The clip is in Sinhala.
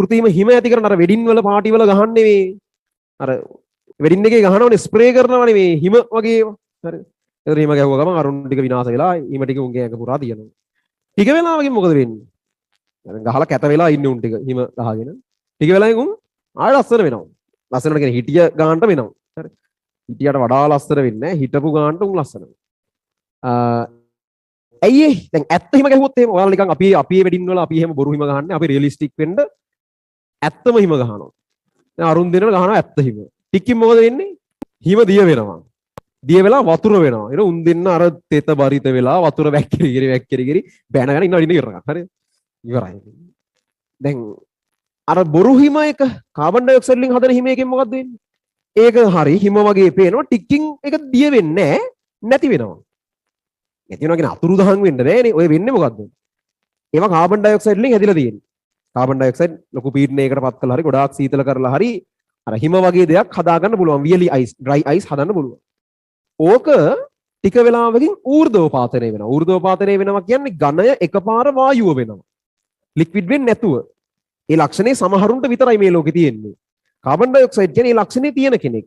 කෘතිම හිම ඇති කරන අර වෙඩින් වල පාටි වල ගහන්නේ මේ අර වෙඩින් එකේ ගහනවනේ ස්ප්‍රේ කරනවනේ මේ හිම වගේ ඒවා. හරිද? ඒතර හිම ගැහුවා ගමන් අරුන් ටික විනාශ වෙලා හිම ටික උන්ගේ ඇඟ පුරා තියෙනවා. ටික වෙලාවකින් මොකද වෙන්නේ? දැන් ගහලා කැත වෙලා ඉන්නේ උන් ටික හිම ගහගෙන. ටික වෙලාවකින් උන් ආයෙ ලස්සන වෙනවා. ලස්සනට කියන්නේ හිටිය ගානට වෙනවා. හරි. හිටියට වඩා ලස්සන වෙන්නේ නැහැ. හිටපු ගානට උන් ලස්සන වෙනවා. ඇයි ඒ? දැන් ඇත්ත හිම ගැහුවොත් එහෙම ඔයාලා නිකන් අපි වෙඩින් වල අපි එහෙම බොරු හිම ගහන්නේ. අපි රියලිස්ටික් වෙන්න ඇත්තම හිම ගහනවා. දැන් අරුන් දෙනවල ගහනවා ඇත්ත හිම. ටිකකින් මොකද වෙන්නේ? හිම දිය වෙනවා. දිය වෙලා වතුර වෙනවා. ඒක උන් දෙන්න අර තෙත බරිත වෙලා වතුර වැක්කිරි බැනගෙන ඉන්නවා ඉන්න ඉවරයි. හරිද? ඉවරයි. දැන් අර බොරු හිම එක කාබන් ඩයොක්සයිඩ් වලින් හදන හිම එකෙන් මොකද්ද වෙන්නේ? ඒක හරි හිම වගේ පේනවා ටිකකින් ඒක දිය වෙන්නේ නැති වෙනවා. නැති වෙනවා කියන අතුරුදහන් වෙන්න බෑනේ. ඔය වෙන්නේ මොකද්ද? ඒවා කාබන් ඩයොක්සයිඩ් වලින් හැදිලා තියෙන්නේ. කාබන් ඩයොක්සයිඩ් ලොකු පීඩනයකට පත් කළා හරි ගොඩාක් සීතල කරලා හරි අර හිම වගේ දෙයක් හදාගන්න පුළුවන්. වියලි අයිස්, ඩ්‍රයි අයිස් හදන්න පුළුවන්. ඕක ටික වෙලාවකින් ඌර්ධෝපාතනය වෙනවා. ඌර්ධෝපාතනය වෙනවා කියන්නේ ඝනය එකපාර වායුව වෙනවා. ලික්විඩ් වෙන්නේ නැතුව. ඒ ලක්ෂණේ සමහරුන්ට විතරයි මේ ලෝකේ තියෙන්නේ. කාබන් ඩයොක්සයිඩ් කියන්නේ ඒ ලක්ෂණේ තියෙන කෙනෙක්.